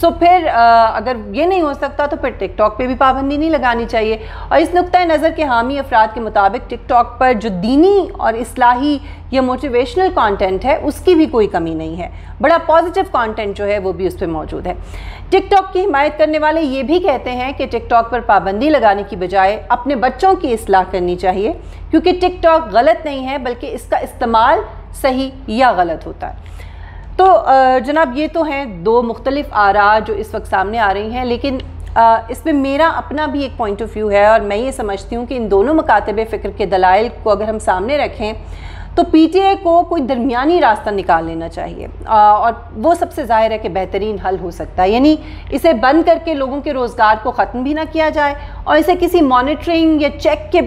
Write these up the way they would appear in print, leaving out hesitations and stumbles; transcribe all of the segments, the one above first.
سو پھر اگر یہ نہیں ہو سکتا تو پھر ٹک ٹاک پہ بھی پابندی نہیں لگانی چاہیے. اور اس نقطۂ نظر کے حامی افراد کے مطابق ٹک ٹاک پر جو دینی اور اصلاحی یا موٹیویشنل کانٹینٹ ہے اس کی بھی کوئی کمی نہیں ہے. بڑا پازیٹیو کانٹینٹ جو ہے وہ بھی اس پہ موجود ہے. ٹک ٹاک کی حمایت کرنے والے یہ بھی کہتے ہیں کہ ٹک ٹاک پر پابندی لگانے کی بجائے اپنے بچوں کی اصلاح کرنی چاہیے, کیونکہ ٹک ٹاک غلط نہیں ہے بلکہ اس کا استعمال صحیح یا غلط ہوتا ہے. تو جناب یہ تو ہیں دو مختلف آراء جو اس وقت سامنے آ رہی ہیں, لیکن اس میں میرا اپنا بھی ایک پوائنٹ آف ویو ہے, اور میں یہ سمجھتی ہوں کہ ان دونوں مکاتب فکر کے دلائل کو اگر ہم سامنے رکھیں تو پی ٹی اے کو کوئی درمیانی راستہ نکال لینا چاہیے, اور وہ سب سے ظاہر ہے کہ بہترین حل ہو سکتا ہے. یعنی اسے بند کر کے لوگوں کے روزگار کو ختم بھی نہ کیا جائے, اور اسے کسی مانیٹرنگ یا چیک کے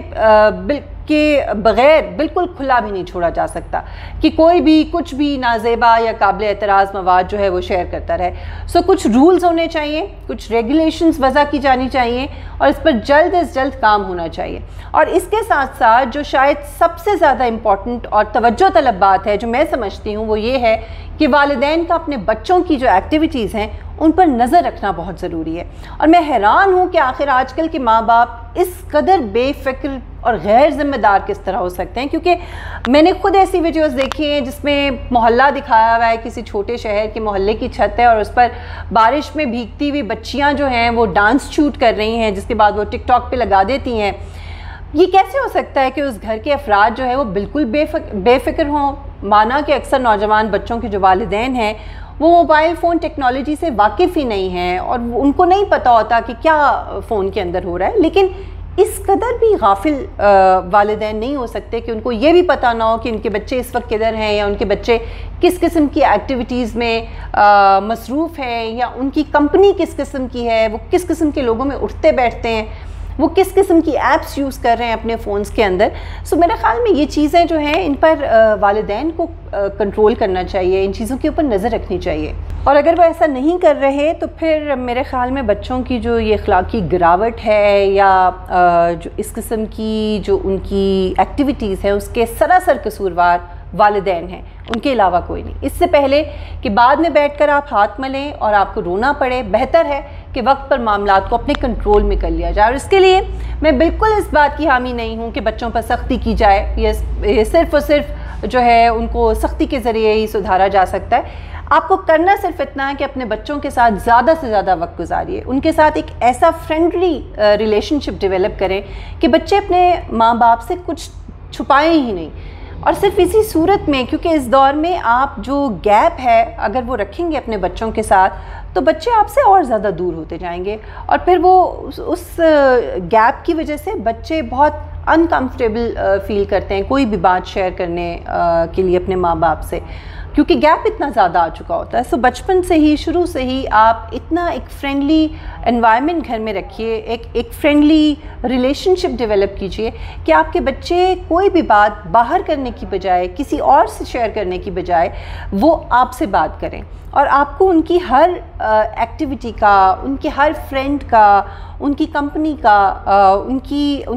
بغیر بالکل کھلا بھی نہیں چھوڑا جا سکتا کہ کوئی بھی کچھ بھی نازیبا یا قابل اعتراض مواد جو ہے وہ شیئر کرتا رہے. سو کچھ رولز ہونے چاہیے, کچھ ریگولیشنز وضع کی جانی چاہیے, اور اس پر جلد از جلد کام ہونا چاہیے. اور اس کے ساتھ ساتھ جو شاید سب سے زیادہ امپورٹنٹ اور توجہ طلب بات ہے جو میں سمجھتی ہوں وہ یہ ہے کہ والدین کا اپنے بچوں کی جو ایکٹیویٹیز ہیں ان پر نظر رکھنا بہت ضروری ہے. اور میں حیران ہوں کہ آخر آج کل کے ماں باپ اس قدر بے فکر اور غیر ذمہ دار کس طرح ہو سکتے ہیں, کیونکہ میں نے خود ایسی ویڈیوز دیکھی ہیں جس میں محلہ دکھایا ہوا ہے, کسی چھوٹے شہر کے محلے کی چھت ہے اور اس پر بارش میں بھیگتی ہوئی بچیاں جو ہیں وہ ڈانس شوٹ کر رہی ہیں, جس کے بعد وہ ٹک ٹاک پہ لگا دیتی ہیں. یہ کیسے ہو سکتا ہے کہ اس گھر کے افراد جو ہے وہ بالکل بے فکر ہوں, مانا کہ اکثر نوجوان بچوں کے جو والدین ہیں وہ موبائل فون ٹیکنالوجی سے واقف ہی نہیں ہیں اور ان کو نہیں پتہ ہوتا کہ کیا فون کے اندر ہو رہا ہے. لیکن اس قدر بھی غافل والدین نہیں ہو سکتے کہ ان کو یہ بھی پتہ نہ ہو کہ ان کے بچے اس وقت کدھر ہیں, یا ان کے بچے کس قسم کی ایکٹیویٹیز میں مصروف ہیں, یا ان کی کمپنی کس قسم کی ہے, وہ کس قسم کے لوگوں میں اٹھتے بیٹھتے ہیں, وہ کس قسم کی ایپس یوز کر رہے ہیں اپنے فونز کے اندر. سو میرے خیال میں یہ چیزیں جو ہیں ان پر والدین کو کنٹرول کرنا چاہیے, ان چیزوں کے اوپر نظر رکھنی چاہیے. اور اگر وہ ایسا نہیں کر رہے تو پھر میرے خیال میں بچوں کی جو یہ اخلاقی گراوٹ ہے یا جو اس قسم کی جو ان کی ایکٹیویٹیز ہیں اس کے سراسر قصوروار والدین ہیں, ان کے علاوہ کوئی نہیں. اس سے پہلے کہ بعد میں بیٹھ کر آپ ہاتھ ملیں اور آپ کو رونا پڑے, بہتر ہے کہ وقت پر معاملات کو اپنے کنٹرول میں کر لیا جائے. اور اس کے لیے میں بالکل اس بات کی حامی نہیں ہوں کہ بچوں پر سختی کی جائے, یہ صرف اور صرف جو ہے ان کو سختی کے ذریعے ہی سدھارا جا سکتا ہے. آپ کو کرنا صرف اتنا ہے کہ اپنے بچوں کے ساتھ زیادہ سے زیادہ وقت گزاریے, ان کے ساتھ ایک ایسا فرینڈلی ریلیشن شپ ڈیولپ کریں کہ بچے اپنے ماں باپ سے کچھ چھپائیں ہی نہیں. اور صرف اسی صورت میں, کیونکہ اس دور میں آپ جو گیپ ہے اگر وہ رکھیں گے اپنے بچوں کے ساتھ تو بچے آپ سے اور زیادہ دور ہوتے جائیں گے, اور پھر وہ اس گیپ کی وجہ سے بچے بہت انکمفرٹیبل فیل کرتے ہیں کوئی بھی بات شیئر کرنے کے لیے اپنے ماں باپ سے, کیونکہ گیپ اتنا زیادہ آ چکا ہوتا ہے. سو بچپن سے ہی, شروع سے ہی آپ اتنا ایک فرینڈلی انوائرمنٹ گھر میں رکھیے, ایک فرینڈلی ریلیشن شپ ڈیولپ کیجئے کہ آپ کے بچے کوئی بھی بات باہر کرنے کی بجائے, کسی اور سے شیئر کرنے کی بجائے وہ آپ سے بات کریں, اور آپ کو ان کی ہر ایکٹیویٹی کا, ان کے ہر فرینڈ کا, ان کی کمپنی کا, ان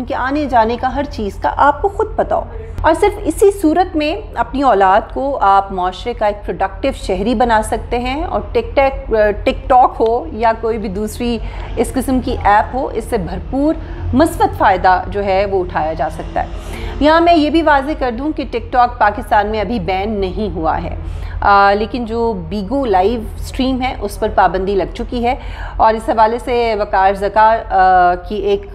کے آنے جانے کا, ہر چیز کا آپ کو خود پتہ ہو. اور صرف اسی صورت میں اپنی اولاد کو آپ معاشرے کا ایک پروڈکٹیو شہری بنا سکتے ہیں, اور ٹک ٹاک ہو یا کوئی بھی دوسری اس قسم کی ایپ ہو, اس سے بھرپور مثبت فائدہ جو ہے وہ اٹھایا جا سکتا ہے. یہاں میں یہ بھی واضح کر دوں کہ ٹک ٹاک پاکستان میں ابھی بین نہیں ہوا ہے, لیکن جو بیگو لائیو سٹریم ہے اس پر پابندی لگ چکی ہے. اور اس حوالے سے وقار زکار کی ایک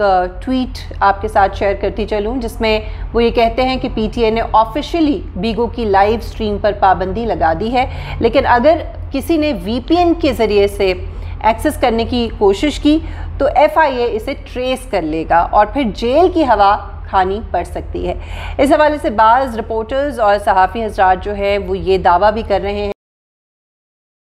ٹویٹ آپ کے ساتھ شیئر کرتی چلوں, جس میں وہ یہ کہتے ہیں کہ پی ٹی اے نے آفیشلی بیگو کی لائیو سٹریم پر پابندی لگا دی ہے, لیکن اگر کسی نے وی پی این کے ذریعے سے ایکسس کرنے کی کوشش کی تو ایف آئی اے اسے ٹریس کر لے گا اور پھر جیل کی ہوا کھانی پڑ سکتی ہے. اس حوالے سے بعض رپورٹرز اور صحافی حضرات جو ہیں وہ یہ دعویٰ بھی کر رہے ہیں.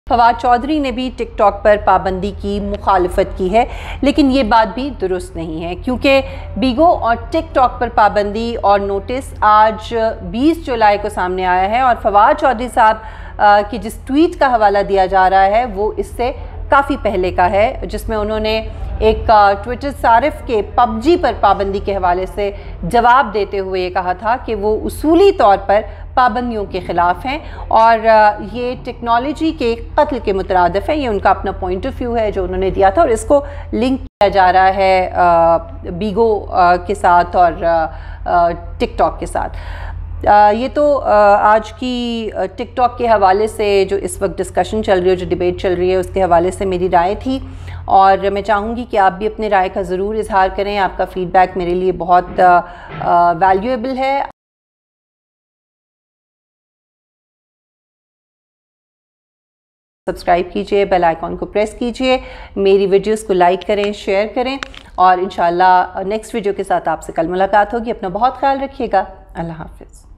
فواد چودھری نے بھی ٹک ٹاک پر پابندی کی مخالفت کی ہے, لیکن یہ بات بھی درست نہیں ہے, کیونکہ بیگو اور ٹک ٹاک پر پابندی اور نوٹس آج 20 جولائی کو سامنے آیا ہے, اور فواد چودھری صاحب کی جس ٹویٹ کا حوالہ دیا جا رہا ہے وہ اس سے کافی پہلے کا ہے, جس میں انہوں نے ایک ٹویٹر صارف کے PUBG پر پابندی کے حوالے سے جواب دیتے ہوئے یہ کہا تھا کہ وہ اصولی طور پر پابندیوں کے خلاف ہیں اور یہ ٹیکنالوجی کے قتل کے مترادف ہے. یہ ان کا اپنا پوائنٹ آف ویو ہے جو انہوں نے دیا تھا، اور اس کو لنک کیا جا رہا ہے بیگو کے ساتھ اور ٹک ٹاک کے ساتھ. یہ تو آج کی ٹک ٹاک کے حوالے سے جو اس وقت ڈسکشن چل رہی ہے، جو ڈیبیٹ چل رہی ہے، اس کے حوالے سے میری رائے تھی، اور میں چاہوں گی کہ آپ بھی اپنے رائے کا ضرور اظہار کریں. آپ کا فیڈ بیک میرے لیے بہت ویلیویبل ہے. سبسکرائب کیجئے، بیل آئیکن کو پریس کیجئے، میری ویڈیوز کو لائک کریں، شیئر کریں، اور انشاءاللہ نیکسٹ ویڈیو کے ساتھ آپ سے کل ملاقات ہوگی. اپنا بہت خیال رکھیے گا. اللہ حافظ.